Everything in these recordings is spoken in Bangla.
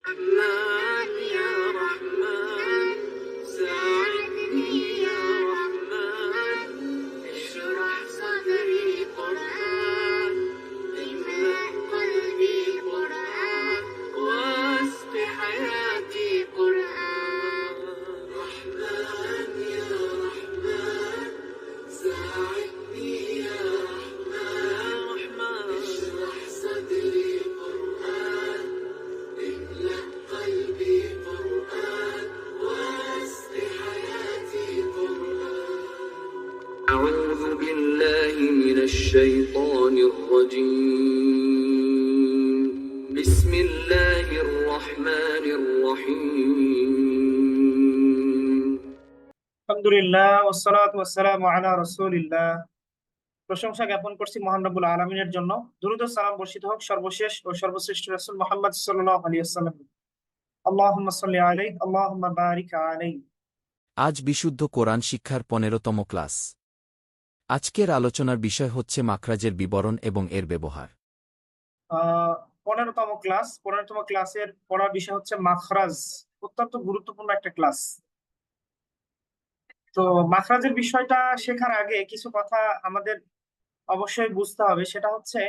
رحمن يا رحمن ساعدني يا رحمن اشرح صدري قرآن املأ قلبي قرآن واسق حياتي قرآن رحمن يا رحمن ساعدني يا رحمن اشرح صدري قرآن املأ قلبي قرآن واسق حياتي قرآن أعوذ بالله من الشيطان الرجيم بسم الله الرحمن الرحيم আলহামদুলিল্লাহ ওয়াসসালাতু ওয়াসসালামু আলা রাসূলিল্লাহ। প্রশংসা জ্ঞাপন করছি মহান রব্বুল আলামিনের জন্য। দুরূদ ও সালাম বর্ষিত হোক সর্বশেষ ও সর্বশ্রেষ্ঠ রাসূল মুহাম্মদ সাল্লাল্লাহু আলাইহি ওয়াসাল্লাম। আল্লাহুম্মা সাল্লি আলাইহি আল্লাহুম্মা বারিক আলাইহি। আজ বিশুদ্ধ কোরআন শিক্ষার 15তম ক্লাস। আজকের আলোচনার বিষয় হচ্ছে মাখরাজের বিবরণ এবং এর ব্যবহার। 15তম ক্লাসের পড়ার বিষয় হচ্ছে মাখরাজ। অত্যন্ত গুরুত্বপূর্ণ একটা ক্লাস। তো মাখরাজের বিষয়টা শেখার আগে কিছু কথা আমাদের অবশ্যই বুঝতে হবে। সেটা হচ্ছে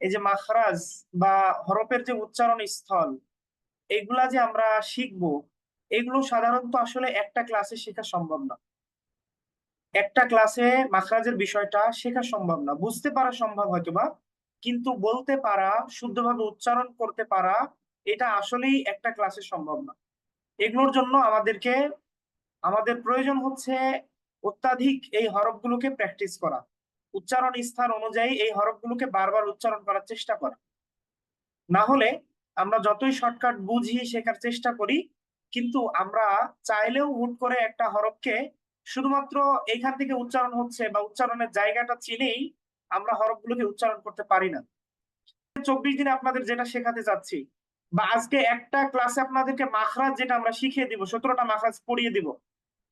এই যে মাখরাজ বা হরফের যে উচ্চারণ স্থল, এগুলা যে আমরা শিখবো, এগুলো সাধারণত আসলে একটা ক্লাসে শেখা সম্ভব না। একটা ক্লাসে মাখরাজের বিষয়টা শেখা সম্ভব না। বুঝতে পারা সম্ভব হয়তোবা, কিন্তু বলতে পারা, শুদ্ধভাবে উচ্চারণ করতে পারা, এটা আসলেই একটা ক্লাসে সম্ভব না। এগুলোর জন্য আমাদের প্রয়োজন হচ্ছে অত্যাধিক এই হরফগুলোকে প্র্যাকটিস করা, উচ্চারণ স্থান অনুযায়ী এই হরফগুলোকে বারবার উচ্চারণ করার চেষ্টা করা। না হলে আমরা যতই শর্টকাট বুঝি শেখার চেষ্টা করি, কিন্তু আমরা চাইলেও হুট করে একটা হরফকে শুধুমাত্র এইখান থেকে উচ্চারণ হচ্ছে বা উচ্চারণের জায়গাটা চিনেই আমরা হরফগুলোকে উচ্চারণ করতে পারি না। 24 দিনে আপনাদের যেটা শেখাতে যাচ্ছি, বা আজকে একটা ক্লাসে আপনাদেরকে মাখরাজ যেটা আমরা শিখিয়ে দিব, 17টা মাখরাজ পড়িয়ে দিব,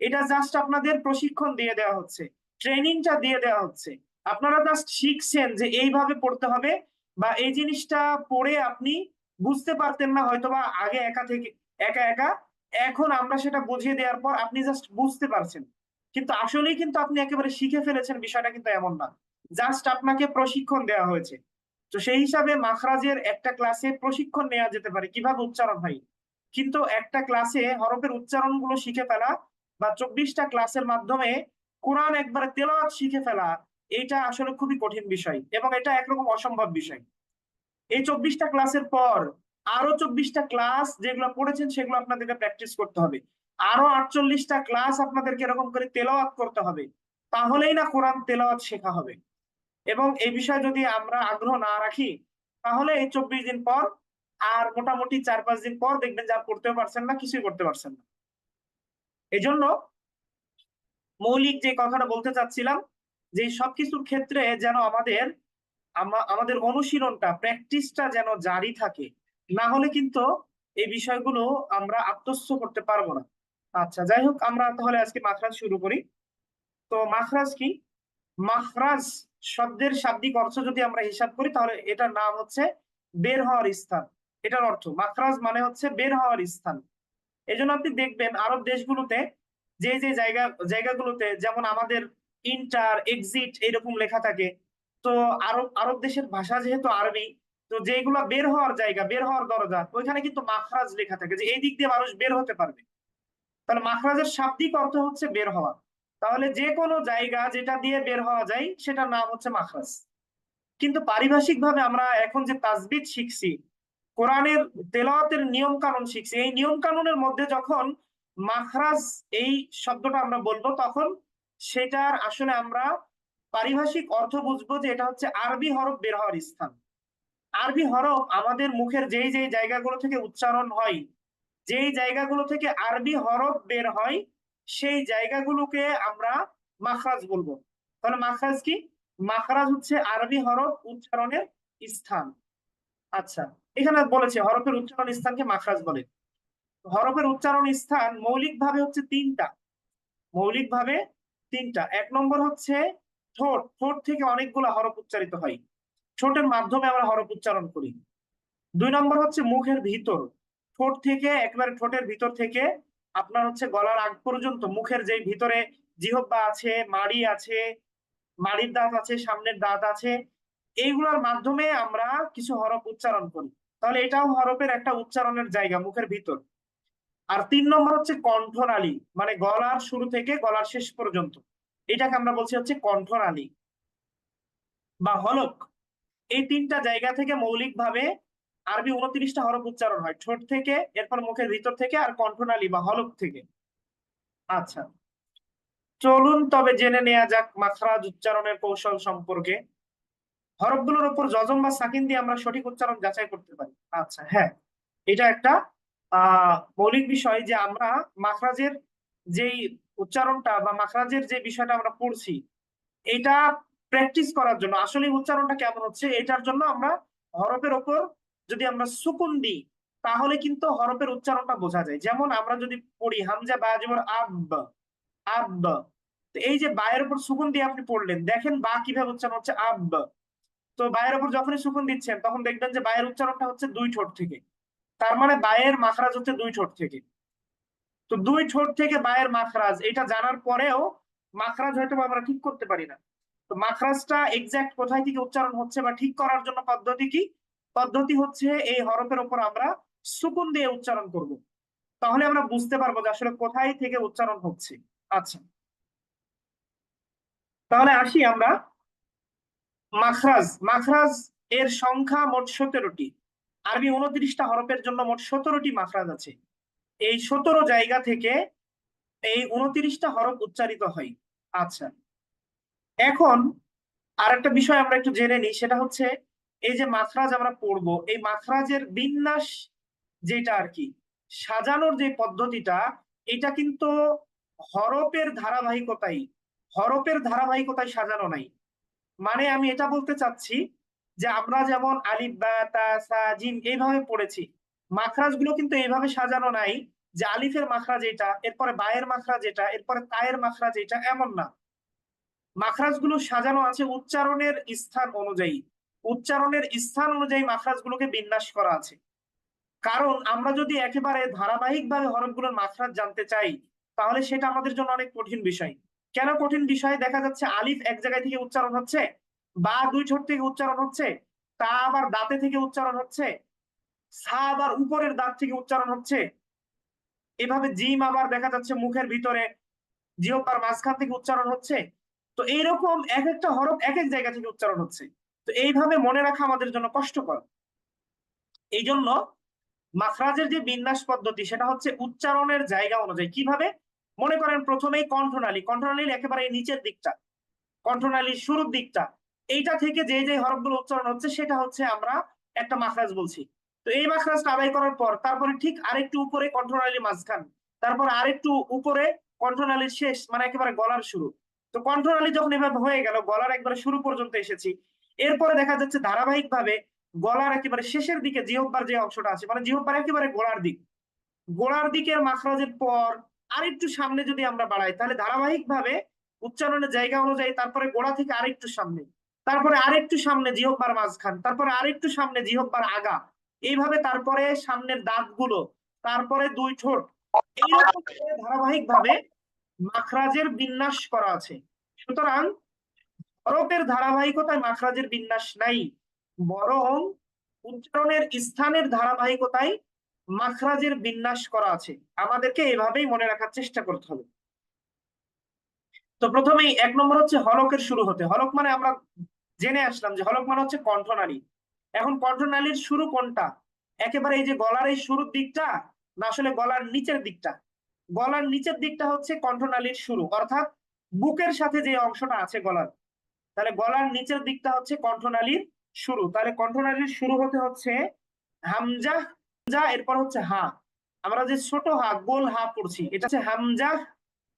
এটা জাস্ট আপনাদের প্রশিক্ষণ দিয়ে দেওয়া হচ্ছে, ট্রেনিংটা দিয়ে দেওয়া হচ্ছে। আপনারা জাস্ট শিখছেন যে এইভাবে পড়তে হবে, বা এই জিনিসটা পড়ে আপনি বুঝতে পারতেন না হয়তোবা আগে একা একা, এখন আমরা সেটা বুঝিয়ে দেওয়ার পর আপনি জাস্ট বুঝতে পারছেন। কিন্তু আসলেই কিন্তু আপনি একেবারে শিখে ফেলেছেন, বিষয়টা কিন্তু এমন না। জাস্ট আপনাকে প্রশিক্ষণ দেওয়া হয়েছে। তো সেই হিসাবে মাখরাজের একটা ক্লাসে প্রশিক্ষণ নেওয়া যেতে পারে কিভাবে উচ্চারণ হয়, কিন্তু একটা ক্লাসে হরফের উচ্চারণ গুলো শিখে ফেলা বা 24টা ক্লাসের মাধ্যমে কোরআন একবারে তেলাওয়াত শিখে ফেলা, এটা আসলে খুবই কঠিন বিষয় এবং এটা একরকম অসম্ভব বিষয়। এই 24টা ক্লাসের পর আরো 24টা ক্লাস যেগুলো পড়েছেন সেগুলো আপনাদেরকে প্র্যাকটিস করতে হবে। আরো 48টা ক্লাস আপনাদেরকে এরকম করে তেলাওয়াত করতে হবে, তাহলেই না কোরআন তেলাওয়াত শেখা হবে। এবং এই বিষয়ে যদি আমরা আগ্রহ না রাখি, তাহলে এই 24 দিন পর আর মোটামুটি 4-5 দিন পর দেখবেন যে আর পড়তেও পারছেন না, কিছুই করতে পারছেন না। এই জন্য মৌলিক যে কথাটা বলতে চাচ্ছিলাম, যে সবকিছুর ক্ষেত্রে যেন আমাদের অনুশীলনটা, প্র্যাকটিসটা যেন জারি থাকে, না হলে কিন্তু এই বিষয়গুলো আমরা আত্মস্থ করতে পারবো না। আচ্ছা, যাই হোক, আমরা তাহলে আজকে মাখরাজ শুরু করি। তো মাখরাজ কি? মাখরাজ শব্দের শাব্দিক অর্থ যদি আমরা হিসাব করি, তাহলে এটার নাম হচ্ছে বের হওয়ার স্থান। এটার অর্থ মাখরাজ মানে হচ্ছে বের হওয়ার স্থান। এই জন্য আপনি দেখবেন আরব দেশগুলোতে যে জায়গাগুলোতে, যেমন আমাদের ইন্টার এক্সিট এইরকম লেখা থাকে। তো আরব আরব দেশের ভাষা যেহেতু আরবি, তো যেগুলো বের হওয়ার জায়গা, বের হওয়ার দরজা, ওইখানে কিন্তু মাখরাজ লেখা থাকে যে এই দিক দিয়ে মানুষ বের হতে পারবে। তাহলে মাখরাজের শাব্দিক অর্থ হচ্ছে বের হওয়া। তাহলে যে কোনো জায়গা যেটা দিয়ে বের হওয়া যায় সেটার নাম হচ্ছে মাখরাজ। কিন্তু পারিভাষিক ভাবে আমরা এখন যে তাজবিদ শিখছি, কোরআনের তেলাওয়াতের নিয়ম কানুন শিখছি, এই নিয়ম কানুনের মধ্যে যখন মাখরাজ এই শব্দটা আমরা বলবো, তখন সেটার আসলে আমরা পারিভাষিক অর্থ বুঝবো যে এটা হচ্ছে আরবি হরফ বের হওয়ার স্থান। আরবি হরফ আমাদের মুখের যেই যেই জায়গাগুলো থেকে উচ্চারণ হয়, যেই জায়গাগুলো থেকে আরবি হরফ বের হয়, সেই জায়গাগুলোকে আমরা মাখরাজ বলবো। তাহলে মাখরাজ কি? মাখরাজ হচ্ছে আরবি হরফ উচ্চারণের স্থান। আচ্ছা, এখানে বলেছে হরফের উচ্চারণ স্থানকে মাখরাজ বলে। হরফের উচ্চারণ স্থান মৌলিকভাবে হচ্ছে তিনটা। মৌলিকভাবে তিনটা। 1 নম্বর হচ্ছে ঠোঁট। ঠোঁট থেকে অনেকগুলো হরফ উচ্চারিত হয়, ঠোঁটের মাধ্যমে আমরা হরফ উচ্চারণ করি। 2 নম্বর হচ্ছে মুখের ভিতর। ঠোঁট থেকে একেবারে ঠোঁটের ভিতর থেকে আপনার হচ্ছে গলার আগ পর্যন্ত মুখের যে ভিতরে জিহ্বা আছে, মাড়ি আছে, মাড়ির দাঁত আছে, সামনের দাঁত আছে, এইগুলোর মাধ্যমে আমরা কিছু হরফ উচ্চারণ করি। তাহলে এটাও হরফের একটা উচ্চারণের জায়গা মুখের ভিতর। আর 3 নম্বর হচ্ছে কণ্ঠনালী, মানে গলার শুরু থেকে গলার শেষ পর্যন্ত, এটাকে আমরা বলছি হচ্ছে কণ্ঠনালী বা হলক। এই 3টা জায়গা থেকে মৌলিকভাবে আরবি 29টা হরফ উচ্চারণ হয়, ঠোঁট থেকে, এরপর মুখের ভিতর থেকে, আর কণ্ঠনালী বা হলক থেকে। আচ্ছা, চলুন তবে জেনে নেওয়া যাক মাখরাজ উচ্চারণের কৌশল সম্পর্কে। হরফগুলোর উপর জজম বা সাকিন দিয়ে আমরা সঠিক উচ্চারণ যাচাই করতে পারি। আচ্ছা, হ্যাঁ, এটা একটা মৌলিক বিষয় যে আমরা মাখরাজের যেই উচ্চারণটা বা মাখরাজের যে বিষয়টা আমরা পড়ছি, এটা প্র্যাকটিস করার জন্য, আসলে উচ্চারণটা কেমন হচ্ছে এটার জন্য আমরা হরফের ওপর যদি আমরা সুকুন দিই তাহলে কিন্তু হরফের উচ্চারণটা বোঝা যায়। যেমন আমরা যদি পড়ি হামজা বা জবর আব, আব, তো এই যে বায়ের উপর সুকুন দিয়ে আপনি পড়লেন, দেখেন বা কিভাবে উচ্চারণ হচ্ছে আব। তো বায়ের উপর যখনই সুকুন দিচ্ছেন তখন দেখবেন যে বায়ের উচ্চারণটা হচ্ছে 2 ঠোঁট থেকে, তার মানে বায়ের মাখরাজ হচ্ছে 2 ঠোঁট থেকে। তো 2 ঠোঁট থেকে বায়ের মাখরাজ, এটা জানার পরেও মাখরাজ হয়তো আমরা ঠিক করতে পারি না। তো মাখরাজটা এক্সাক্ট কোথায় থেকে উচ্চারণ হচ্ছে বা ঠিক করার জন্য পদ্ধতি কি? পদ্ধতি হচ্ছে এই হরফের উপর আমরা সুকুন দিয়ে উচ্চারণ করব, তাহলে আমরা বুঝতে পারবো যে আসলে কোথায় থেকে উচ্চারণ হচ্ছে। আচ্ছা, তাহলে আসি আমরা মাখরাজ। মাখরাজ এর সংখ্যা মোট 17টি। আরবি 29টা হরফের জন্য মোট 17টি মাখরাজ আছে। এই 17 জায়গা থেকে এই 29টা হরফ উচ্চারিত হয়। আচ্ছা, এখন আরেকটা বিষয় আমরা একটু জেনে নিই, সেটা হচ্ছে এই যে মাখরাজ আমরা পড়বো, এই মাখরাজের বিন্যাস যেটা আর কি, সাজানোর যে পদ্ধতিটা, এটা কিন্তু হরফের ধারাবাহিকতায় সাজানো নাই। মানে আমি এটা বলতে চাচ্ছি যে আমরা যেমন আলিফ বা তা সা জিম এইভাবে পড়েছি, মাখরাজ গুলো কিন্তু এইভাবে সাজানো নাই যে আলিফের মাখরাজ এটা, এরপরে বায়ের মাখরাজ এটা, এরপরে তায়ের মাখরাজ এটা, এমন না। মাখরাজ গুলো সাজানো আছে উচ্চারণের স্থান অনুযায়ী। উচ্চারণের স্থান অনুযায়ী মাখরাজ গুলোকে বিন্যাস করা আছে। কারণ আমরা যদি একেবারে ধারাবাহিকভাবে হরফগুলোর মাখরাজ জানতে চাই তাহলে সেটা আমাদের জন্য অনেক কঠিন বিষয়। কেন কঠিন বিষয়? দেখা যাচ্ছে আলিফ এক জায়গায় থেকে উচ্চারণ হচ্ছে, বা 2 ঠোঁট থেকে উচ্চারণ হচ্ছে, তা আবার দাঁতে থেকে উচ্চারণ হচ্ছে, সা আবার উপরের দাঁত থেকে উচ্চারণ হচ্ছে, এভাবে জিম আবার দেখা যাচ্ছে মুখের ভিতরে জিহ্বার মাঝখান থেকে উচ্চারণ হচ্ছে। তো এইরকম এক একটা হরফ এক এক জায়গা থেকে উচ্চারণ হচ্ছে। তো এইভাবে মনে রাখা আমাদের জন্য কষ্টকর। এই জন্য মাখরাজের যে বিন্যাস পদ্ধতি সেটা হচ্ছে উচ্চারণের জায়গা অনুযায়ী। কিভাবে? মনে করেন প্রথমেই কণ্ঠনালীর একেবারে নিচের দিকটা, কণ্ঠনালীর শুরুর দিকটা, এইটা থেকে যে যে হরফগুলো উচ্চারণ হচ্ছে সেটা হচ্ছে আমরা একটা মাখরাজ বলছি। তো এই মাখরাজটা আদায় করার পর তারপরে ঠিক আরেকটু উপরে কণ্ঠনালীর মাঝখান, তারপর আরেকটু উপরে কণ্ঠনালীর শেষ, মানে একেবারে গলার শুরু। তো কণ্ঠনালী যখন এভাবে হয়ে গেল, গলার একবারে শুরু পর্যন্ত এসেছি, এরপরে দেখা যাচ্ছে ধারাবাহিকভাবে গলার একেবারে শেষের দিকে জিহ্বার যে অংশটা আছে, মানে জিহ্বার একেবারে গোড়ার দিকের মাখরাজের পর আরেকটু সামনে যদি আমরা বাড়াই তাহলে ধারাবাহিকভাবে উচ্চারণের জায়গা অনুযায়ী তারপরে গোড়া থেকে আরেকটু সামনে, তারপরে আরেকটু সামনে জিহ্বার মাঝখান, তারপরে আরেকটু সামনে জিহ্বার আগা, এইভাবে তারপরে সামনের দাঁতগুলো, তারপরে 2 ঠোঁট, এইরকম ধারাবাহিকভাবে মাখরাজের বিন্যাস করা আছে। সুতরাং হরফের ধারাবাহিকতায় মাখরাজের বিন্যাস নাই, বরং উচ্চারণের স্থানের ধারাবাহিকতায় মাখরাজের বিন্যাস করা আছে। আমাদেরকে এভাবেই মনে রাখার চেষ্টা করতে হবে। তো প্রথমেই 1 নম্বর হচ্ছে হলকের শুরু হতে। হলক মানে আমরা জেনে আসলাম যে হলক মানে হচ্ছে কণ্ঠনালী। এখন কণ্ঠনালীর শুরু কোনটা? একেবারে এই যে গলার এই শুরুর দিকটা, না আসলে গলার নিচের দিকটা? গলার নিচের দিকটা হচ্ছে কণ্ঠনালীর শুরু, অর্থাৎ বুকের সাথে যে অংশটা আছে গলার, তাহলে গলার নিচের দিকটা হচ্ছে কণ্ঠনালীর শুরু। তাহলে কণ্ঠনালীর শুরু হতে হচ্ছে হামজা, এরপর হচ্ছে হা। আমরা যে ছোট হা, গোল হা পড়ছি, এটা হচ্ছে হামজা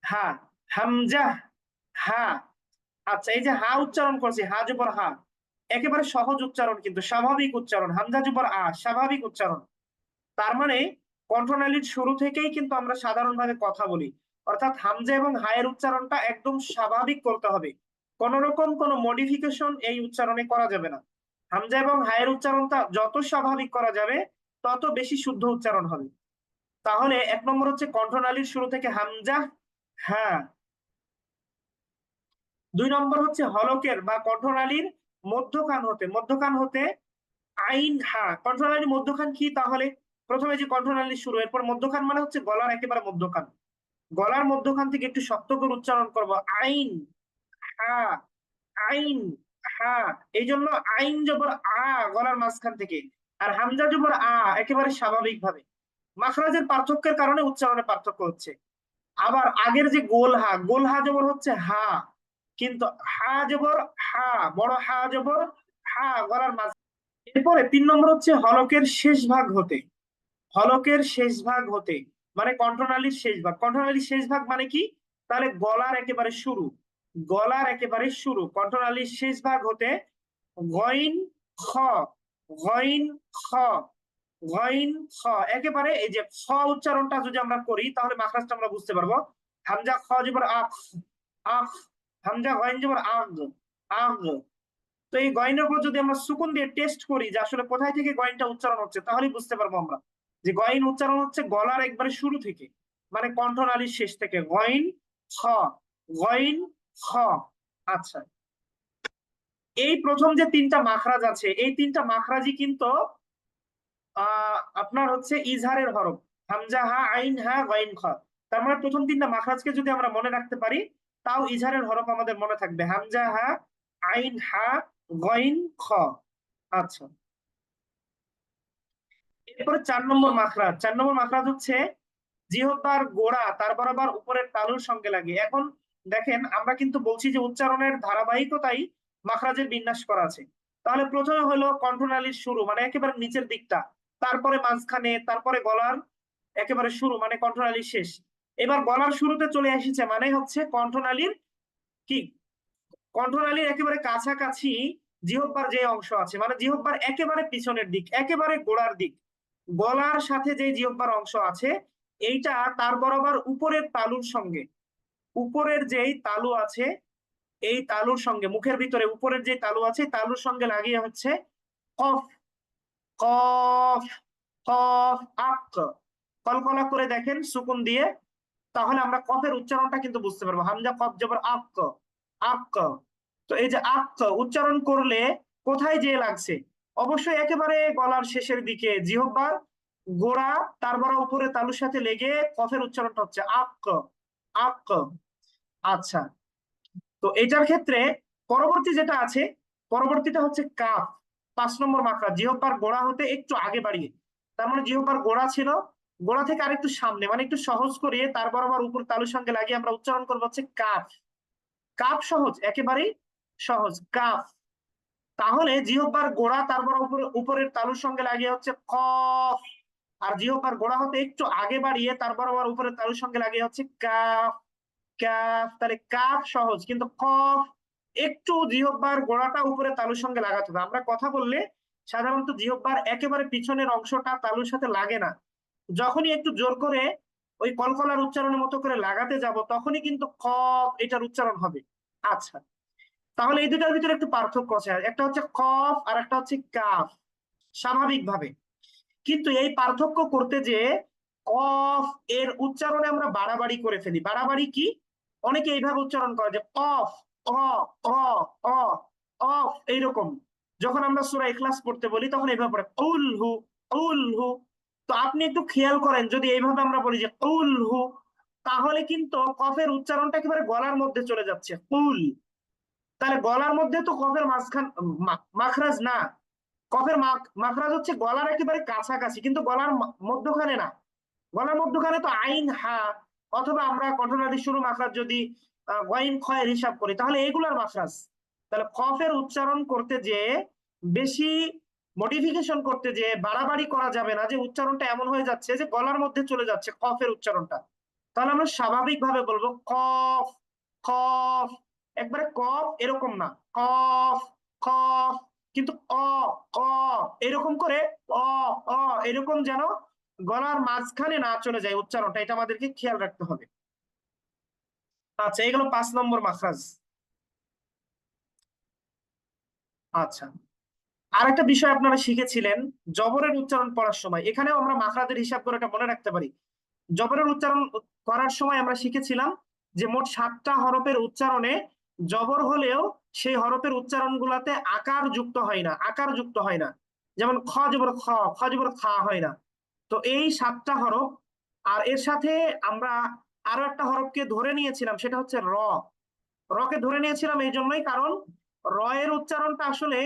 হা, হামজা হা। আচ্ছা, এই যে হা উচ্চারণ করছি, হা জবর হা, একেবারে সহজ উচ্চারণ, কিন্তু স্বাভাবিক উচ্চারণ। হামজা জবর আ, স্বাভাবিক উচ্চারণ। তার মানে কণ্ঠনালীর শুরু থেকেই কিন্তু আমরা সাধারণভাবে কথা বলি, অর্থাৎ হামজা এবং হায়ের উচ্চারণটা একদম স্বাভাবিক করতে হবে। কোন রকম কোনো মডিফিকেশন এই উচ্চারণে করা যাবে না। হামজা এবং হায়ের উচ্চারণটা যত স্বাভাবিক করা যাবে তত বেশি শুদ্ধ উচ্চারণ হবে। তাহলে 1 নম্বর হচ্ছে কণ্ঠনালীর শুরু থেকে হামজা হ্যাঁ। 2 নম্বর হচ্ছে হলকের বা কণ্ঠনালীর মধ্যখান হতে আইন হা। কণ্ঠনালীর মধ্যখান কি তাহলে? প্রথমে যে কণ্ঠনালীর শুরু, এরপর মধ্যখান মানে হচ্ছে গলার একেবারে মধ্যখান। গলার মধ্যখান থেকে একটু শক্ত করে উচ্চারণ করব, আইন হা, আইন হা। এই জন্য আইন জবর আ গলার মাঝখান থেকে, আর হামজা জবর আ একেবারে স্বাভাবিকভাবে। মাখরাজের পার্থক্যের কারণে উচ্চারণে পার্থক্য হচ্ছে। আবার আগের যে গোল হা জবর হচ্ছে হা, কিন্তু হা জবর হা, বড় হা জবর হা গলার মাঝ। এরপরে 3 নম্বর হচ্ছে হলকের শেষ ভাগ হতে। হলকের শেষ ভাগ হতে মানে কণ্ঠনালীর শেষ ভাগ। কণ্ঠনালীর শেষ ভাগ মানে কি? তাহলে গলার একেবারে শুরু, গলার একেবারে শুরু কণ্ঠনালীর শেষ ভাগ হতে গইন খ, গইন খ, গইন খ। একেবারে এই যে খ উচ্চারণটা যদি আমরা করি তাহলে মাখরাজটা আমরা বুঝতে পারবো। হামজা খ জবর আখ, আখ। হামজা গইন জবর আগ, আগ। তো এই গইনের উপর যদি আমরা সুকুন দিয়ে টেস্ট করি যে আসলে কোথায় থেকে গইনটা উচ্চারণ হচ্ছে, তাহলেই বুঝতে পারবো আমরা যে গইন উচ্চারণ হচ্ছে গলার একবারে শুরু থেকে, মানে কণ্ঠনালীর শেষ থেকে। গইন খ, গইন খ। আচ্ছা, এই প্রথম যে 3টা মাখরাজ আছে, এই 3টা মাখরাজই কিন্তু আপনার হচ্ছে ইজহারের হরফ। হামজা হা, আইন হা, গইন খ। তার মানে প্রথম 3টা মাখরাজকে যদি আমরা মনে রাখতে পারি, তাও ইজহারের হরফ আমাদের মনে থাকবে। হামজা হা, আইন হা, গইন খ। আচ্ছা, এরপরে 4 নম্বর মাখরাজ। 4 নম্বর মাখরাজ হচ্ছে জিহ্বার গোড়া তার বরাবর উপরের তালুর সঙ্গে লাগে। এখন দেখেন, আমরা কিন্তু বলছি যে উচ্চারণের ধারাবাহিকতাই মাখরাজের বিন্যাস করা আছে। তাহলে প্রথমে হলো কণ্ঠনালীর শুরু মানে একেবারে নিচের দিকটা, তারপরে মাঝখানে, তারপরে গলার একেবারে শুরু মানে কণ্ঠনালীর শেষ। এবার গলার শুরুতে চলে এসেছে মানে হচ্ছে কণ্ঠনালীর কি, কণ্ঠনালীর একেবারে কাছাকাছি জিহ্বার যে অংশ আছে, মানে জিহ্বার একেবারে পিছনের দিক, একেবারে গোড়ার দিক। গলার সাথে যে জিহ্বার অংশ আছে এইটা তার বরাবর উপরের তালুর সঙ্গে, উপরের যেই তালু আছে এই তালুর সঙ্গে, মুখের ভিতরে উপরের যে তালু আছে তালুর সঙ্গে লাগিয়ে হচ্ছে কফ, কফ, কফ, আক। কলকলা করে দেখেন সুকুন দিয়ে, তাহলে আমরা কফের উচ্চারণটা কিন্তু বুঝতে পারবো। হামজা কফ জবর আক, আক। তো এই যে আক উচ্চারণ করলে কোথায় যেয়ে লাগছে? অবশ্যই একেবারে গলার শেষের দিকে, জিহ্বার গোড়া তার বড় উপরে তালুর সাথে লেগে কফের উচ্চারণটা হচ্ছে আক, আক। আচ্ছা, তো এটার ক্ষেত্রে পরবর্তী যেটা আছে, পরবর্তীটা হচ্ছে কাফ। 5 নম্বর মাত্রা জিহ্বার গোড়া হতে একটু আগে বাড়িয়ে, তার মানে জিহ্বার গোড়া ছিল, গোড়া থেকে আরেকটু সামনে মানে একটু সহজ করিয়ে তার বরাবর উপর তালুর সঙ্গে লাগিয়ে আমরা উচ্চারণ করবো হচ্ছে কাফ। কাফ সহজ, একেবারেই সহজ, কাফ। তাহলে জিহ্বার গোড়া তারপর উপরের তালুর সঙ্গে লাগিয়ে হচ্ছে কফ, আর জিহ্বার গোড়া হতে একটু আগে বাড়িয়ে তারপর আবার উপরের তালুর সঙ্গে লাগিয়ে হচ্ছে কাফ, কাফ। তাহলে কাফ সহজ, কিন্তু কফ একটু জিহ্বার গোড়াটা উপরে তালুর সঙ্গে লাগাতে হবে। আমরা কথা বললে সাধারণত জিহ্বার একেবারে পিছনের অংশটা তালুর সাথে লাগে না, যখনই একটু জোর করে ওই কলকলার উচ্চারণের মতো করে লাগাতে যাব তখনই কিন্তু কফ এটার উচ্চারণ হবে। আচ্ছা, তাহলে এই দুটার ভিতরে একটু পার্থক্য আছে, একটা হচ্ছে কফ আর একটা হচ্ছে কাফ স্বাভাবিকভাবে। কিন্তু এই পার্থক্য করতে যে কফ এর উচ্চারণে আমরা বাড়াবাড়ি করে ফেলি। বাড়াবাড়ি কি? অনেকে এইভাবে উচ্চারণ করে যে কফ, অ, অ, অ, অফ। এইরকম যখন আমরা সূরা ইখলাস পড়তে বলি তখন এইভাবে পড়ে উলহু, উলহু। তো আপনি একটু খেয়াল করেন, যদি এইভাবে আমরা বলি যে উলহু, তাহলে কিন্তু কফের উচ্চারণটা একেবারে গলার মধ্যে চলে যাচ্ছে, উল। তাহলে গলার মধ্যে তো কফের মাঝখান মাখরাজ না, কফের মাখরাজ হচ্ছে গলার একেবারে কাছাকাছি, কিন্তু গলার মধ্যখানে না। গলার মধ্যখানে তো আইন হা, অথবা আমরা কণ্ঠনালীর শুরু মাখরাজ যদি গইন খয়ের হিসাব করি তাহলে এগুলার মাখরাজ। তাহলে কফের উচ্চারণ করতে যে বেশি মডিফিকেশন করতে যে বাড়াবাড়ি করা যাবে না, যে উচ্চারণটা এমন হয়ে যাচ্ছে যে গলার মধ্যে চলে যাচ্ছে কফের উচ্চারণটা। তাহলে আমরা স্বাভাবিকভাবে বলবো কফ, কফ। একবারে কফ এরকম না, কফ, কফ। কিন্তু অ, অ এরকম করে, অ, অ এরকম যেন গলার মাঝখানে না চলে যায় উচ্চারণটা, এটা আমাদেরকে খেয়াল রাখতে হবে। আচ্ছা, এগুলো 5 নম্বর মাখরাজ। আচ্ছা, আর একটা বিষয় আপনারা শিখেছিলেন জবরের উচ্চারণ পড়ার সময়, এখানেও আমরা মাখরাজের হিসাব করে এটা মনে রাখতে পারি। জবরের উচ্চারণ করার সময় আমরা শিখেছিলাম যে মোট 7টা হরফের উচ্চারণে জবর হলেও সেই হরফের উচ্চারণ গুলাতে আকার যুক্ত হয় না, আকার যুক্ত হয় না। যেমন খ জবর খ, খ জবর খা হয় না। তো এই 7টা হরফ, আর এর সাথে আমরা আরো একটা হরফকে ধরে নিয়েছিলাম, সেটা হচ্ছে র। রকে ধরে নিয়েছিলাম এই জন্যই কারণ র এর উচ্চারণটা আসলে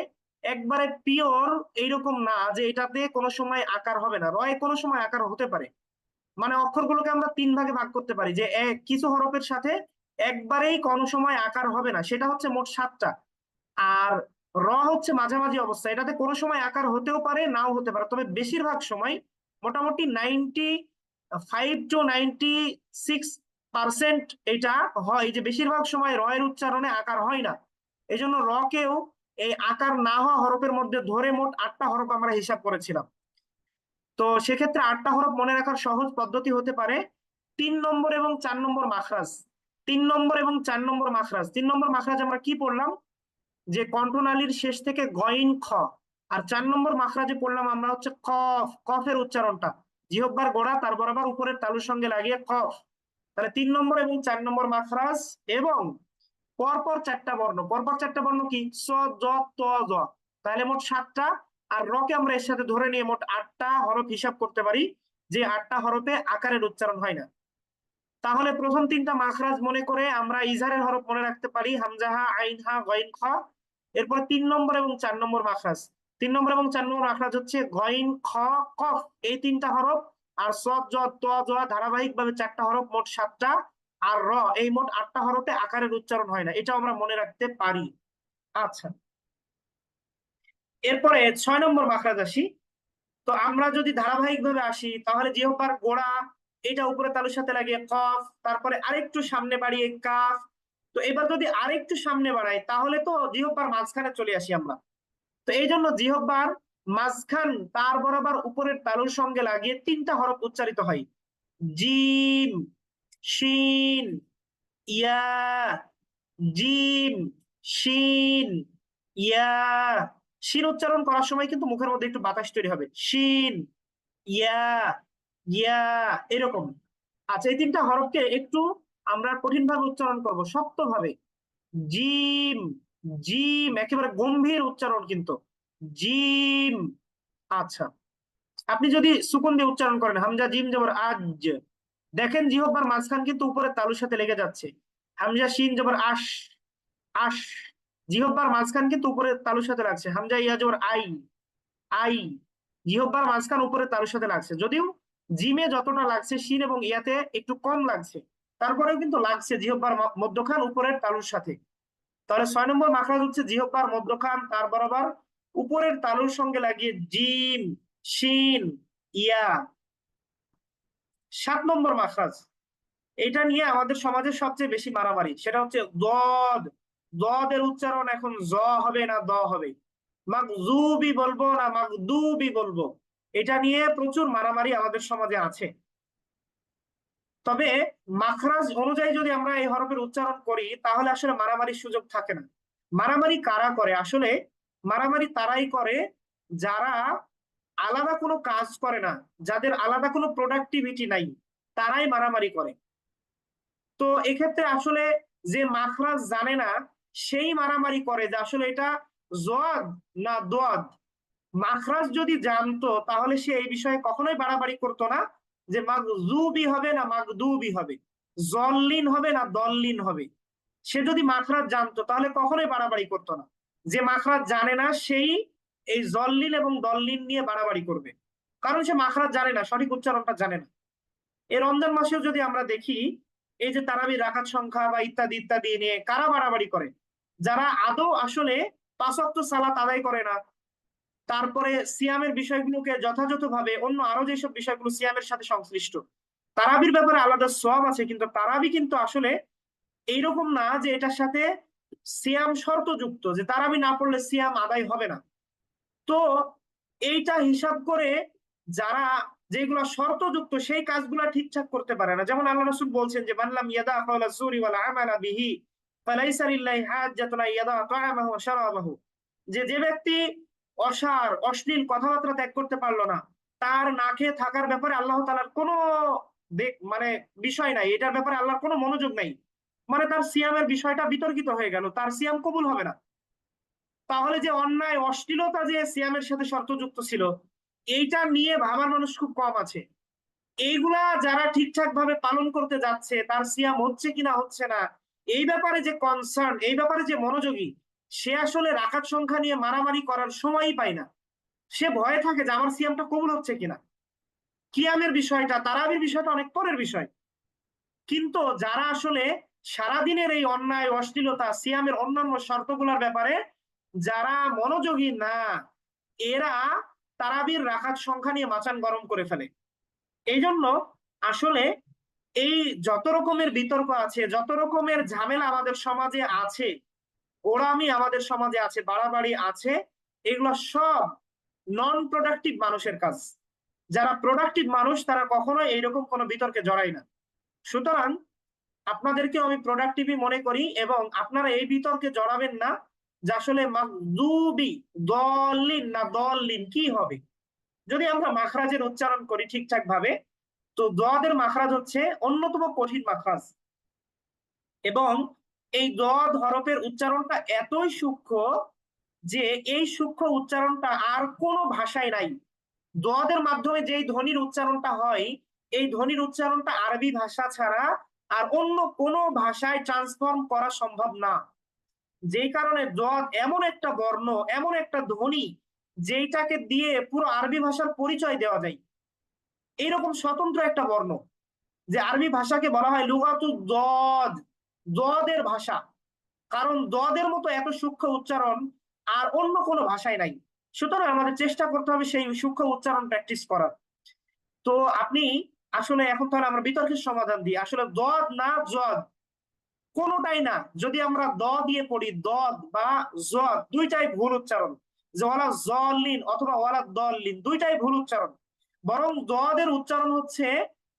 একবারে পিওর এইরকম না যে এটাতে কোনো সময় আকার হবে না, র এ কোনো সময় আকার হতে পারে। মানে অক্ষরগুলোকে আমরা 3 ভাগে ভাগ করতে পারি, যে কিছু হরফের সাথে একবারেই কোনো সময় আকার হবে না, সেটা হচ্ছে মোট 7টা। আর র হচ্ছে মাঝামাঝি অবস্থা, এটাতে কোনো সময় আকার হতেও পারে নাও হতে পারে, তবে বেশিরভাগ সময় মোটামুটি 95 to 96% এটা হয় যে বেশিরভাগ সময় র এর উচ্চারণে আকার হয় না। এই জন্য র কেও এই আকার না হওয়া হরফের মধ্যে ধরে মোট 8টা হরফ আমরা হিসাব করেছিলাম। তো সেক্ষেত্রে 8টা হরফ মনে রাখার সহজ পদ্ধতি হতে পারে 3 নম্বর এবং 4 নম্বর মাখরাজ। 3 নম্বর এবং 4 নম্বর মাখরাজ, 3 নম্বর মাখরাজ আমরা কি পড়লাম, যে কণ্ঠনালীর শেষ থেকে গইন খ। আর 4 নম্বর মাখরাজে পড়লাম আমরা হচ্ছে কফ, কফের উচ্চারণটা জিহ্বার গোড়া তার বরাবর উপরের তালুর সঙ্গে লাগিয়ে কফ। তাহলে 3 নম্বর এবং 4 নম্বর মাখরাজ, এবং পরপর 4টা বর্ণ, পরপর 4টা বর্ণ কি স জ ত জ, তাহলে মোট 7টা। আর রকে আমরা এর সাথে ধরে নিয়ে মোট 8টা হরফ হিসাব করতে পারি, যে 8টা হরফে আকারের উচ্চারণ হয় না। তাহলে প্রথম 3টা মাখরাজ মনে করে আমরা ইজহারের হরফ মনে রাখতে পারি হামজাহা, আইন হা, গইন খ। এরপর 3 নম্বর এবং 4 নম্বর মাখরাজ, 3 নম্বর এবং 4 নম্বর মাখরাজ হচ্ছে গইন খ, কফ, এই 3টা হরফ। আর সদ জ ত জ ধারাবাহিক ভাবে 4টা হরফ, মোট 7টা। আর র, এই মোট 8টা হরফে আকারের উচ্চারণ হয় না, এটাও আমরা মনে রাখতে পারি। আচ্ছা, এরপরে 6 নম্বর মাখরাজ আসি। তো আমরা যদি ধারাবাহিক ভাবে আসি তাহলে জিহ্বার গোড়া এটা উপরে তালুর সাথে লাগিয়ে কফ, তারপরে আরেকটু সামনে বাড়িয়ে কাফ। তো এবার যদি আরেকটু সামনে বাড়াই তাহলে তো জিহ্বার মাঝখানে চলে আসি আমরা। তো এই জন্য জিহ্বার মাঝখান তার বরাবর উপরের তালুর সঙ্গে লাগিয়ে 3টা হরফ উচ্চারিত হয়, জিম, শিন, ইয়া, জিম, শিন, ইয়া। শিন উচ্চারণ করার সময় কিন্তু মুখের মধ্যে একটু বাতাস তৈরি হবে, শিন, ইয়া, ইয়া, এরকম। আচ্ছা, এই 3টা হরফকে একটু আমরা কঠিন ভাবে উচ্চারণ করব, শক্ত ভাবে। জিম, জিম, একেবারে গম্ভীর উচ্চারণ কিন্তু, জিম। আচ্ছা, আপনি যদি সুকুন দিয়ে উচ্চারণ করেন হামজা জিম জবর আজ, দেখেন জিহ্বার মাঝখান কিন্তু উপরের তালুর সাথে লেগে যাচ্ছে। হামজা শিন জবর আশ, আশ, জিহ্বার মাঝখান কিন্তু উপরের তালুর সাথে লাগছে। হামজা ইয়া জবর আই, আই, জিহ্বার মাঝখান উপরের তালুর সাথে লাগছে। যদিও জিমে যতটা লাগছে শিন এবং ইয়াতে একটু কম লাগছে, তারপরেও কিন্তু লাগছে জিহ্বার মধ্যখান উপরের তালুর সাথে। তাহলে 6 নম্বর মাখরাজ হচ্ছে জিহ্বার মধ্যখান তার বরাবর উপরের তালুর সঙ্গে লাগিয়ে জিম, শিন, ইয়া। 7 নম্বর মাখরাজ, এটা নিয়ে আমাদের সমাজে সবচেয়ে বেশি মারামারি, সেটা হচ্ছে দদ। দদের উচ্চারণ এখন জ হবে না দ হবে, মাগজুবি বলবো না মাগদুবি বলবো, এটা নিয়ে প্রচুর মারামারি আমাদের সমাজে আছে। তবে মাখরাজ অনুযায়ী যদি আমরা এই হরফের উচ্চারণ করি তাহলে আসলে মারামারির সুযোগ থাকে না। মারামারি কারা করে আসলে? মারামারি তারাই করে যারা আলাদা কোনো কাজ করে না, যাদের আলাদা কোনো প্রোডাক্টিভিটি নাই, তারাই মারামারি করে। তো এক্ষেত্রে আসলে যে মাখরাজ জানে না সেই মারামারি করে যে আসলে এটা জদ না দোয়াদ। মাখরাজ যদি জানতো তাহলে সে এই বিষয়ে কখনোই বাড়াবাড়ি করতো না, যে মাগজুবি হবে না মাগদুবি হবে, জল্লিন হবে না দল্লিন হবে। সে যদি মাখরাজ জানতো তাহলে কখনোই বাড়াবাড়ি করতো না। যে মাখরাজ জানে না সেই এই জল্লিন এবং দল্লিন নিয়ে বাড়াবাড়ি করবে, কারণ সে মাখরাজ জানে না, সঠিক উচ্চারণটা জানে না। এই রমজান মাসেও যদি আমরা দেখি এই যে তারাবির রাকাত সংখ্যা বা ইত্যাদি ইত্যাদি নিয়ে কারা বাড়াবাড়ি করে? যারা আদৌ আসলে 5 ওয়াক্ত সালাত আদায় করে না, তারপরে সিয়ামের বিষয়গুলোকে যথাযথভাবে, অন্য আরো যেসব বিষয়গুলো সিয়ামের সাথে সংশ্লিষ্ট, তারাবির ব্যাপারে আলাদা সওয়াব আছে, কিন্তু তারাবি কিন্তু আসলে এইরকম না যে এটার সাথে সিয়াম শর্ত যুক্ত, যে তারাবি না পড়লে সিয়াম আদায় হবে না। তো এইটা হিসাব করে যারা যেগুলো শর্তযুক্ত সেই কাজগুলো ঠিকঠাক করতে পারে না, যেমন আল্লাহ রাসূল বলছেন যে মানলাম ইয়াদা কাওলা যুরি ওয়াল আমালা বিহি ফালাইসা লিল্লাহি হাজ্জাতুন ইয়াদা তাআমাহু ওয়া শারাবাহু, যে ব্যক্তি অসার অশ্লীল কথাবার্তা ত্যাগ করতে পারলো না, তার না খেয়ে থাকার ব্যাপারে আল্লাহ তাআলার কোনো মানে বিষয় নাই, এটার ব্যাপারে আল্লাহর কোনো মনোযোগ নাই, মানে তার সিয়ামের বিষয়টা বিতর্কিত হয়ে গেল, তার সিয়াম কবুল হবে না। তাহলে যে অন্যায় অশ্লীলতা যে সিয়ামের সাথে শর্তযুক্ত ছিল, এইটা নিয়ে ভাবার মানুষ খুব কম আছে। এইগুলা যারা ঠিকঠাক ভাবে পালন করতে যাচ্ছে, তার সিয়াম হচ্ছে কিনা হচ্ছে না, এই ব্যাপারে যে কনসার্ন, এই ব্যাপারে যে মনোযোগী, সে আসলে রাকাত সংখ্যা নিয়ে মারামারি করার সময়ই পায় না। সে ভয়ে থাকে যে আমার সিয়ামটা কবুল হচ্ছে কিনা। কিয়ামের বিষয়টা, তারাবির বিষয়টা অনেক পরের বিষয়। কিন্তু যারা আসলে সারাদিনের এই অন্যায় অশ্লীলতা সিয়ামের অন্যান্য শর্তগুলোর ব্যাপারে যারা মনোযোগী না, এরা তারাবির রাকাত সংখ্যা নিয়ে মাচান গরম করে ফেলে। এই জন্য আসলে এই যত রকমের বিতর্ক আছে, যত রকমের ঝামেলা আমাদের সমাজে আছে, ওরামি আমাদের সমাজে আছে, বাড়াবাড়ি আছে, এগুলো সব নন প্রোডাক্টিভ মানুষের কাজ। যারা প্রোডাক্টিভ মানুষ তারা কখনো এইরকম কোনো বিতর্কে জড়ায় না। সুতরাং আপনাদেরকে আমি প্রোডাক্টিভই মনে করি, এবং আপনারা এই বিতর্কে জড়াবেন না যে আসলে মাগদুবি দলিন না দলিন কি হবে। যদি আমরা মাখরাজের উচ্চারণ করি ঠিকঠাক ভাবে, তো দোয়াদের মাখরাজ হচ্ছে অন্যতম কঠিন মাখরাজ, এবং এই দোয়াদ হরফের উচ্চারণটা এতই সূক্ষ্ম যে এই সূক্ষ্ম উচ্চারণটা আর কোনো ভাষায় নাই। দোয়াদের মাধ্যমে যেই ধ্বনির উচ্চারণটা হয়, এই ধ্বনির উচ্চারণটা আরবি ভাষা ছাড়া আর অন্য কোনো ভাষায় ট্রান্সফর্ম করা সম্ভব না। যেই কারণে দোয়াদ এমন একটা বর্ণ, এমন একটা ধ্বনি, যেইটাকে দিয়ে পুরো আরবি ভাষার পরিচয় দেওয়া যায়। এইরকম স্বতন্ত্র একটা বর্ণ, যে আরবি ভাষাকে বলা হয় লুগাতু দদ, দদের ভাষা। কারণ দদের মতো এত সূক্ষ্ম উচ্চারণ আর অন্য কোনো ভাষায় নাই। সুতরাং আমাদের চেষ্টা করতে হবে সেই সূক্ষ্ম উচ্চারণ প্র্যাকটিস করার। তো আপনি আসলে এখন তাহলে আমরা বিতর্কের সমাধান দিই, আসলে দদ না জদ, কোনোটাই না। যদি আমরা দ দিয়ে পড়ি, দদ বা জদ দুইটাই ভুল উচ্চারণ। যে ওয়ালা জলিন অথবা ওয়ালা দলিন দুইটাই ভুল উচ্চারণ। বরং দদের উচ্চারণ হচ্ছে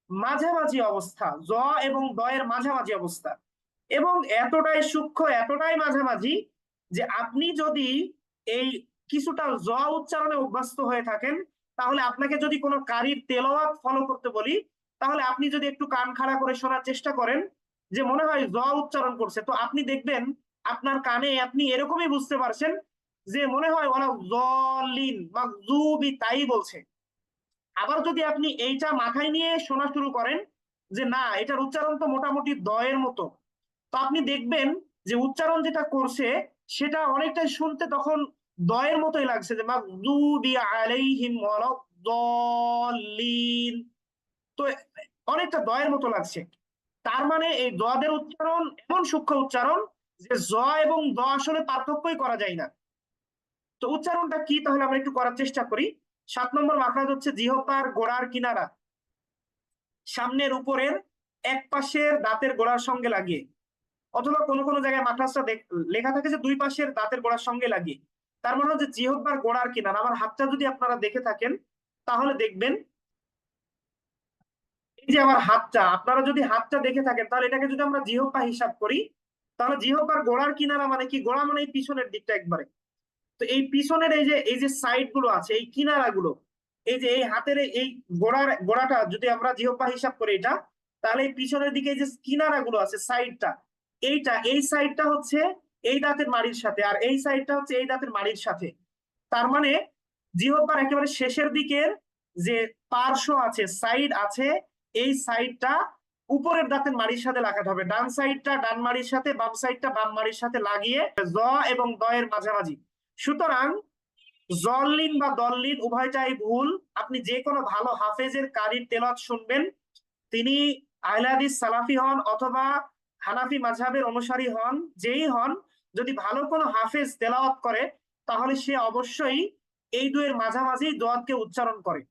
মাঝামাঝি অবস্থা, জ এবং দ এর মাঝামাঝি অবস্থা, এবং এতটাই সূক্ষ্ম, এতটাই মাঝামাঝি যে আপনি যদি এই কিছুটা জ উচ্চারণে অভ্যস্ত হয়ে থাকেন, তাহলে আপনাকে যদি কোনো কারির তেলাওয়াত ফলো করতে বলি, তাহলে আপনি যদি একটু কান খাড়া করে শোনার চেষ্টা করেন, যে মনে হয় জ উচ্চারণ করছে, তো আপনি দেখবেন আপনার কানে আপনি এরকমই বুঝতে পারছেন যে মনে হয় ওরা জলিন মাগদুবি তাই বলছে। আবার যদি আপনি এইটা মাথায় নিয়ে শোনা শুরু করেন যে না, এটার উচ্চারণ তো মোটামুটি দ এর মতো, তো আপনি দেখবেন যে উচ্চারণ যেটা করছে সেটা অনেকটাই শুনতে তখন দয়ের মতোই লাগছে, যে মাগদুবি আলাইহিম ওয়ালাদ-দাল্লিন, তো অনেকটা দয়ের মতো লাগছে। তার মানে এই দদের উচ্চারণ এমন সূক্ষ্ম উচ্চারণ যে জ এবং দ আসলে পার্থক্যই করা যায় না। তো উচ্চারণটা কি তাহলে আমরা একটু করার চেষ্টা করি। 7 নম্বর মাখরাজ হচ্ছে জিহ্বার গোড়ার কিনারা সামনের উপরের এক পাশের দাঁতের গোড়ার সঙ্গে লাগিয়ে, অথবা কোনো কোনো জায়গায় মাখরাজটা লেখা থাকে যে দুই পাশের দাঁতের গোড়ার সঙ্গে লাগিয়ে। তার মানে হচ্ছে জিহ্বার গোড়ার কিনারা। আমার হাতটা যদি আপনারা দেখে থাকেন তাহলে দেখবেন, এই যে আমার হাতটা, আপনারা যদি হাতটা দেখে থাকেন তাহলে এটাকে যদি আমরা জিহ্বা হিসাব করি, তাহলে জিহ্বার গোড়ার কিনারা মানে কি, গোড়া মানে এই পিছনের দিকটা একবারে। তো এই পিছনের এই যে সাইড গুলো আছে, এই কিনারা গুলো, এই যে এই হাতের এই গোড়াটা যদি আমরা জিহ্বা হিসাব করি এটা, তাহলে এই পিছনের দিকে এই যে কিনারা গুলো আছে, সাইডটা, এই সাইডটা হচ্ছে এই দাঁতের মাড়ির সাথে, আর এই সাইডটা হচ্ছে এই দাঁতের মাড়ির সাথে। তার মানে জিহ্বার একেবারে শেষের দিকের যে পার্শ্ব আছে, সাইড আছে, এই সাইডটা উপরের দাঁতের মাড়ির সাথে লাগাতে হবে। ডান সাইডটা ডান মাড়ির সাথে, বাম সাইডটা বাম মাড়ির সাথে লাগিয়ে জ এবং দ এর মাঝামাঝি। সুতরাং জল্লিন বা দল্লিন উভয়টাই ভুল। আপনি যে কোনো ভালো হাফেজের কারির তেলাওয়াত শুনবেন, তিনি আহলে হাদিস সালাফি হন অথবা হানাফি মাযহাবের অনুসারী হন, যেই হন, যদি ভালো কোনো হাফেজ তেলাওয়াত করে তাহলে সে অবশ্যই এই দুয়ের মাঝামাঝি দোয়াতকে উচ্চারণ করে,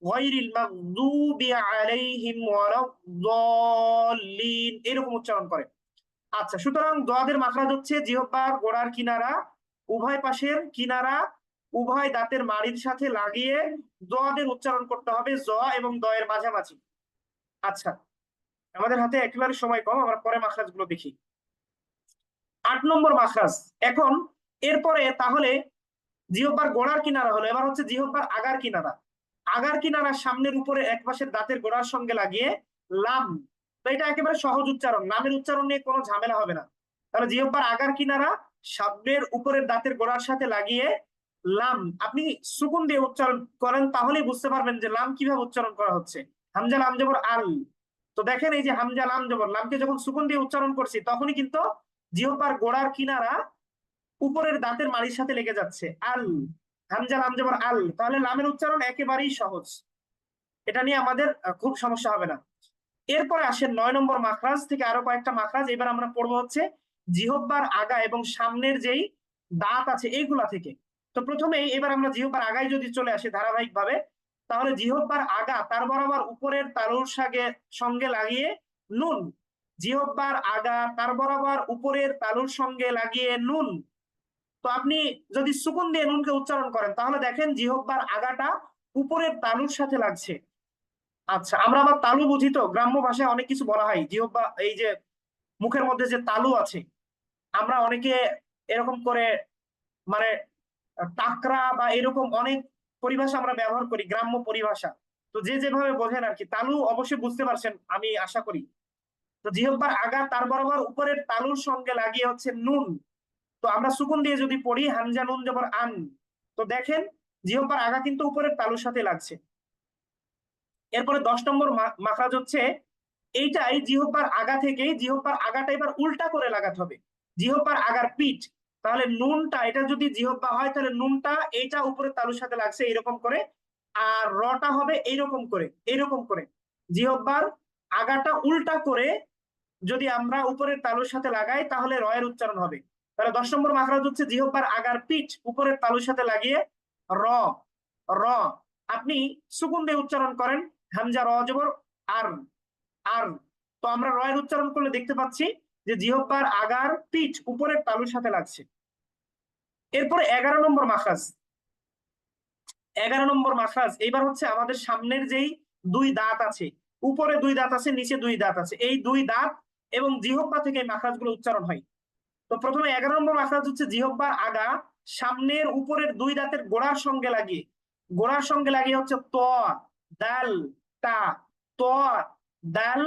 গায়রিল মাগদুবি আলাইহিম ওয়ালাদ-দাল্লিন এরকম উচ্চারণ করে। আচ্ছা, সুতরাং দোয়াদের মাখরাজ হচ্ছে জিহ্বার গোড়ার কিনারা, উভয় পাশের কিনারা উভয় দাঁতের মাড়ির সাথে লাগিয়ে দোয়াদের উচ্চারণ করতে হবে, জ এবং দ এর মাঝামাঝি। আচ্ছা, আমাদের হাতে একেবারে সময় কম, আমরা পরে মাখরাজ গুলো দেখি। 8 নম্বর মাখরাজ। এখন এরপরে তাহলে জিহ্বার গোড়ার কিনারা হলো, এবার হচ্ছে জিহ্বার আগার কিনারা। আগার কিনারা সামনের উপরে এক পাশের দাঁতের গোড়ার সঙ্গে লাগিয়ে লাম। তো এটা একেবারে সহজ উচ্চারণ, নামের উচ্চারণ নিয়ে কোনো ঝামেলা হবে না। তাহলে জিহ্বার আগার কিনারা সামনের উপরের দাঁতের গোড়ার সাথে লাগিয়ে লাম। আপনি সুকুন দিয়ে উচ্চারণ করেন তাহলেই বুঝতে পারবেন যে লাম কিভাবে উচ্চারণ করা হচ্ছে। হামজা লাম জবর আল। তো দেখেন এই যে হামজা লাম জবর, লামকে যখন সুকুন দিয়ে উচ্চারণ করছি তখনই কিন্তু জিহ্বার গোড়ার কিনারা উপরের দাঁতের মাড়ির সাথে লেগে যাচ্ছে। আল, হামজা লাম জবর আল, তাহলে লামের উচ্চারণ একেবারেই সহজ, এটা নিয়ে আমাদের খুব সমস্যা হবে না। এরপরে আসেন 9 নম্বর মাখরাজ থেকে আরো কয়েকটা মাখরাজ। এবার আমরা পড়বো হচ্ছে জিহ্বার আগা এবং সামনের যেই দাঁত আছে এইগুলা থেকে। তো প্রথমেই এবার আমরা জিহ্বার আগায় যদি চলে আসি ধারাবাহিক ভাবে, তাহলে জিহ্বার আগা তার বরাবর উপরের তালুর সঙ্গে লাগিয়ে নুন। জিহ্বার আগা তার বরাবর উপরের তালুর সঙ্গে লাগিয়ে নুন। তো আপনি যদি সুকুন দিয়ে নুনকে উচ্চারণ করেন তাহলে দেখেন জিহ্বার আগাটা উপরের তালুর সাথে লাগছে। আচ্ছা, আমরা আবার তালু বুঝি, তো গ্রাম্য ভাষায় অনেক কিছু বলা হয় জিহ্বা, এই যে মুখের মধ্যে যে তালু আছে, আমরা অনেকে এরকম করে মানে টাকরা বা এরকম অনেক পরিভাষা আমরা ব্যবহার করি, গ্রাম্য পরিভাষা। তো যে যেভাবে বোঝেন আর কি, তালু অবশ্যই বুঝতে পারছেন আমি আশা করি। তো জিহ্বার আগা তার বরাবর উপরের তালুর সঙ্গে লাগিয়ে হচ্ছে নুন। তো আমরা সুকুন দিয়ে যদি পড়ি হামজা নুন জবর আন, তো দেখেন জিহ্বার আগা কিন্তু উপরের তালুর সাথে লাগছে। এরপরে 10 নম্বর মাখরাজ হচ্ছে এইটাই, জিহ্বার আগা থেকেই জিহ্বার আগাটা এবার উল্টা করে লাগাতে হবে, জিহ্বার আগার পিঠ। তাহলে নুনটা, এটা যদি জিহ্বা হয় তাহলে নুনটা এইটা উপরের তালুর সাথে লাগছে এরকম করে, আর রটা হবে এইরকম করে, এইরকম করে। জিহ্বার আগাটা উল্টা করে যদি আমরা উপরের তালুর সাথে লাগাই তাহলে রয়ের উচ্চারণ হবে। তাহলে 10 নম্বর মাখরাজ হচ্ছে জিহ্বার আগার পিঠ উপরের তালুর সাথে লাগিয়ে র। র আপনি সুকুন দিয়ে উচ্চারণ করেন, হামজা র জবর আর, আর। তো আমরা রয়ের উচ্চারণ করলে দেখতে পাচ্ছি যে জিহ্বার আগার পিঠ উপরের তালুর সাথে লাগছে। এরপরে 11 নম্বর মাখরাজ। 11 নম্বর মাখরাজ এইবার হচ্ছে আমাদের সামনের যেই দুই দাঁত আছে, উপরে দুই দাঁত আছে নিচে দুই দাঁত আছে, এই দুই দাঁত এবং জিহ্বা থেকে এই মাখরাজ গুলো উচ্চারণ হয়। তো প্রথমে 11 নম্বর মাখরাজ হচ্ছে জিহ্বার আগা সামনের উপরের দুই দাঁতের গোড়ার সঙ্গে লাগিয়ে, গোড়ার সঙ্গে লাগিয়ে হচ্ছে ত দাল তা, ত দাল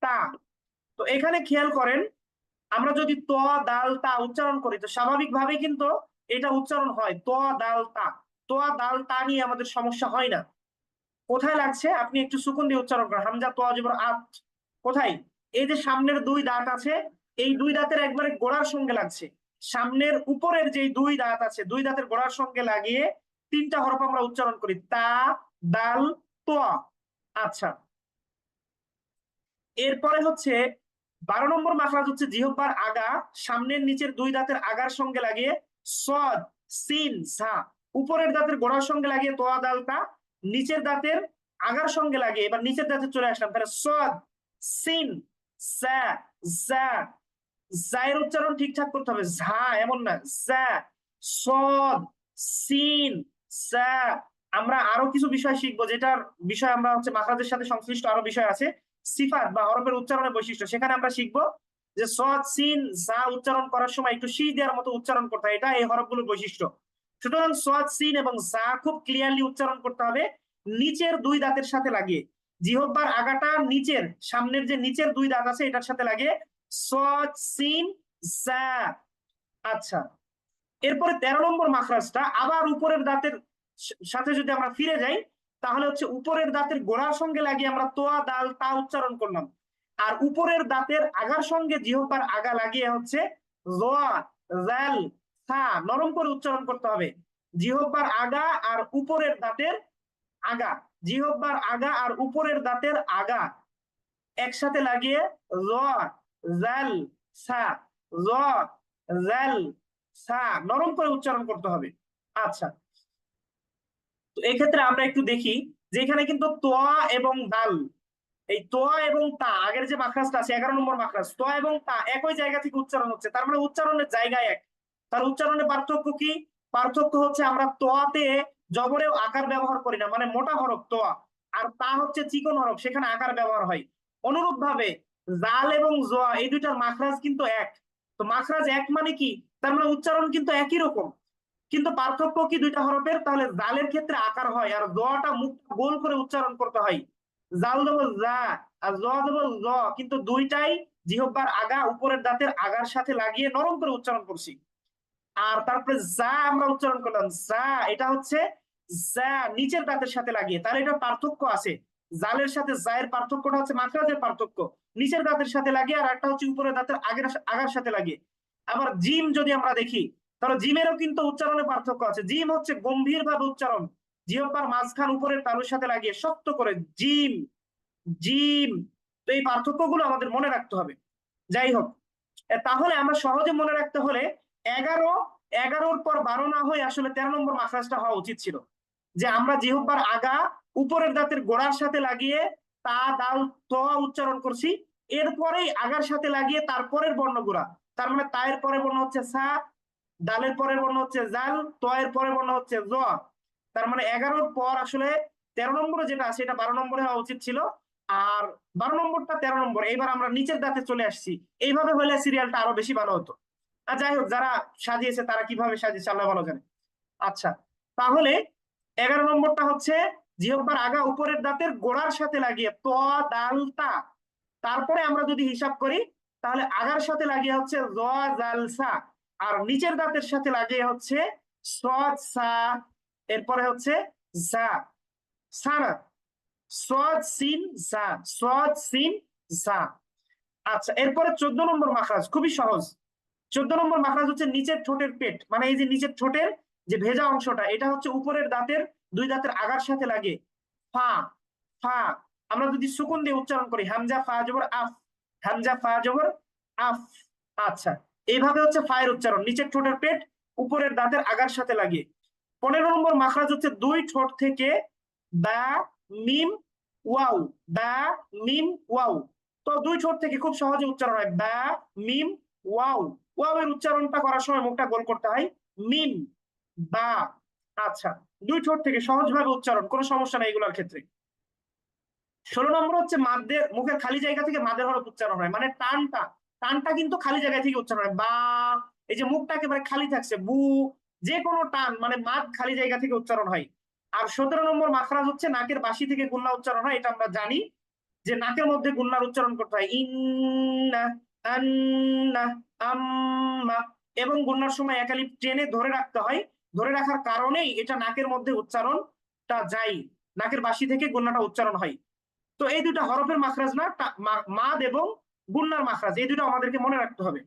তা। তো এখানে খেয়াল করেন, আমরা যদি ত দাল তা উচ্চারণ করি তো স্বাভাবিকভাবে কিন্তু এটা উচ্চারণ হয় ত দাল তা। ত দাল তা নিয়ে আমাদের সমস্যা হয় না। কোথায় লাগছে আপনি একটু সুকুন দিয়ে উচ্চারণ করেন, হামজা তো জবর আত। কোথায়? এই যে সামনের দুই দাঁত আছে, এই দুই দাঁতের একবারে গোড়ার সঙ্গে লাগছে। সামনের উপরের যে দুই দাঁত আছে দুই দাঁতের গোড়ার সঙ্গে লাগিয়ে তিনটা হরফ আমরা উচ্চারণ করি, তা দাল তোয়া। আচ্ছা, এরপরে হচ্ছে 12 নম্বর মাখরাজ হচ্ছে জিহ্বার আগা সামনের নিচের দুই দাঁতের আগার সঙ্গে লাগিয়ে সদ সিন সা, উপরের দাঁতের গোড়ার সঙ্গে লাগিয়ে তোয়া দাল তা, নিচের দাঁতের আগার সঙ্গে লাগিয়ে এবার নিচের দাঁতে চলে আসলাম, তাহলে সদ সিন সা জা। জায়ের উচ্চারণ ঠিকঠাক করতে হবে, ঝা এমন না, জা সদ সিন সা। আমরা আরো কিছু বিষয় শিখবো যেটার বিষয় আমরা হচ্ছে মাখরাজের সাথে সংশ্লিষ্ট আরো বিষয় আছে, সিফাত বা হরফের উচ্চারণের বৈশিষ্ট্য, সেখানে আমরা শিখবো যে সদ সিন জা উচ্চারণ করার সময় একটু শি দেওয়ার মতো উচ্চারণ করতে হয়, এটা এই হরফগুলোর বৈশিষ্ট্য। সুতরাং সদ সিন এবং জা খুব ক্লিয়ারলি উচ্চারণ করতে হবে নিচের দুই দাঁতের সাথে লাগিয়ে। জিহ্বার আগাটা নিচের, সামনের যে নিচের দুই দাঁত আছে এটার সাথে লাগিয়ে সদ সিন জা। আচ্ছা, এরপরে 13 নম্বর মাখরাজটা আবার উপরের দাঁতের সাথে যদি আমরা ফিরে যাই তাহলে হচ্ছে উপরের দাঁতের গোড়ার সঙ্গে লাগিয়ে আমরা তোয়া দাল তা উচ্চারণ করলাম, আর উপরের দাঁতের আগার সঙ্গে জিহ্বার আগা লাগিয়ে হচ্ছে জোয়া জাল সা, নরম করে উচ্চারণ করতে হবে। জিহ্বার আগা আর উপরের দাঁতের আগা, জিহ্বার আগা আর উপরের দাঁতের আগা একসাথে লাগিয়ে জোয়া জাল সা, জোয়া জাল সা, নরম করে উচ্চারণ করতে হবে। আচ্ছা, তো এই ক্ষেত্রে আমরা একটু দেখি যে এখানে কিন্তু তোয়া এবং দাল, এই তোয়া এবং তা আগের যে মাখরাজটা আছে 11 নম্বর মাখরাজ, তোয়া এবং তা একই জায়গা থেকে উচ্চারণ হচ্ছে, তার মানে উচ্চারণের জায়গায় এক। তার উচ্চারণের পার্থক্য কি? পার্থক্য হচ্ছে আমরা তোয়াতে জবরেও আকার ব্যবহার করি না, মানে মোটা হরফ তোয়া, আর তা হচ্ছে চিকন হরফ, সেখানে আকার ব্যবহার হয়। অনুরূপ ভাবে জাল এবং জোয়া এই দুইটার মাখরাজ কিন্তু এক। তো মাখরাজ এক মানে কি? তার মানে উচ্চারণ কিন্তু একই রকম। কিন্তু পার্থক্য কি দুইটা হরফের? তাহলে জালের ক্ষেত্রে আকার হয়, আর জটা মুখটা গোল করে উচ্চারণ করতে হয়। জাল দেবো জা, আর জ দেবো জ, কিন্তু দুইটাই জিহ্বার আগা উপরের দাঁতের আগার সাথে লাগিয়ে নরম করে উচ্চারণ করছি। আর তারপরে যা আমরা উচ্চারণ করলাম যা, এটা হচ্ছে যা নিচের দাঁতের সাথে লাগিয়ে। তাহলে এটা পার্থক্য আছে। জালের সাথে জায়ের পার্থক্যটা হচ্ছে মাখরাজের পার্থক্য, নিচের দাঁতের সাথে লাগিয়ে, আর একটা হচ্ছে উপরের দাঁতের আগার সাথে লাগিয়ে। আবার জিম যদি আমরা দেখি, তাহলে জিমেরও কিন্তু উচ্চারণের পার্থক্য আছে। জিম হচ্ছে গম্ভীর ভাবে উচ্চারণ, জিহ্বার মাঝখান উপরের তালুর সাথে লাগিয়ে শক্ত করে জিম, জিম। তো এই পার্থক্যগুলো আমাদের মনে রাখতে হবে। যাই হোক, তাহলে আমরা সহজে মনে রাখতে হলে 11 পর 12 না হয়ে আসলে 13 নম্বর মাখরাজটা হওয়া উচিত ছিল, যে আমরা জিহ্বার আগা উপরের দাঁতের গোড়ার সাথে লাগিয়ে তা দাল ত উচ্চারণ করছি, এরপরেই আগার সাথে লাগিয়ে তারপরের বর্ণগুলা, তার মানে তায়ের পরের বর্ণ হচ্ছে সা, দালের পরের বর্ণ হচ্ছে জাল, ত এর পরের বর্ণ হচ্ছে জ। তার মানে 11 পর আসলে 13 নম্বরে যেটা আছে এটা 12 নম্বরে হওয়া উচিত ছিল, আর 12 নম্বরটা 13 নম্বর। এইবার আমরা নিচের দাঁতে চলে আসছি, এইভাবে হলে সিরিয়ালটা আরো বেশি ভালো হতো। আর যাই হোক, যারা সাজিয়েছে তারা কিভাবে সাজিয়েছে আল্লাহ ভালো জানে। আচ্ছা, তাহলে 11 নম্বরটা হচ্ছে জিহ্বার আগা উপরের দাঁতের গোড়ার সাথে লাগিয়ে ত দাল তা। তারপরে আমরা যদি হিসাব করি তাহলে আগার সাথে লাগিয়ে হচ্ছে জ জাল সা, আর নিচের দাঁতের সাথে লাগিয়ে হচ্ছে সদ সা, এরপরে হচ্ছে জা, সানা, সদ সিন জা, সদ সিন জা। আচ্ছা, এরপরে 14 নম্বর মাখরাজ খুবই সহজ। 14 নম্বর মাখরাজ হচ্ছে নিচের ঠোঁটের পেট, মানে এই যে নিচের ঠোঁটের যে ভেজা অংশটা, এটা হচ্ছে উপরের দাঁতের দুই দাঁতের আগার সাথে লাগে ফা, ফা। আমরা যদি সুকুন দিয়ে উচ্চারণ করি হামজা ফা জবর আফ, হামজা ফা জবর আফ। আচ্ছা, এইভাবে হচ্ছে ফায়ের উচ্চারণ, নিচের ঠোঁটের পেট উপরের দাঁতের আগার সাথে লাগে। 15 নম্বর মাখরাজ হচ্ছে দুই ঠোঁট থেকে দা মিম ওয়াও, দা মিম ওয়াও। তো দুই ঠোঁট থেকে খুব সহজে উচ্চারণ হয় দা মিম ওয়াও। ওয়াও এর উচ্চারণটা করার সময় মুখটা গোল করতে হয়, মিম দা। আচ্ছা, দুই ঠোঁট থেকে সহজভাবে উচ্চারণ, কোনো সমস্যা নেই এগুলোর ক্ষেত্রে। 16 নম্বর হচ্ছে মাদের মুখের খালি জায়গা থেকে মাদের হরফ উচ্চারণ হয়, মানে টানটা, টানটা কিন্তু খালি জায়গা থেকে উচ্চারণ হয় বা। এই যে মুখটা একেবারে খালি থাকছে বু, যে কোনো টান মানে মাদ খালি জায়গা থেকে উচ্চারণ হয়। আর 17 নম্বর মাখরাজ হচ্ছে নাকের বাসি থেকে গুন্না উচ্চারণ হয়, এটা আমরা জানি যে নাকের মধ্যে গুন্নার উচ্চারণ করতে হয় ইন্না, আন্না, আম্মা, এবং গুন্নার সময় একালিপ টেনে ধরে রাখতে হয়। ধরে রাখার কারণেই এটা নাকের মধ্যে উচ্চারণটা যায়, নাকের বাসি থেকে গুন্নাটা উচ্চারণ হয়। তো এই দুটা হরফের মাখরাজ না, মাদ এবং গুন্নার মাখরাজ, এই দুটো আমাদেরকে মনে রাখতে হবে।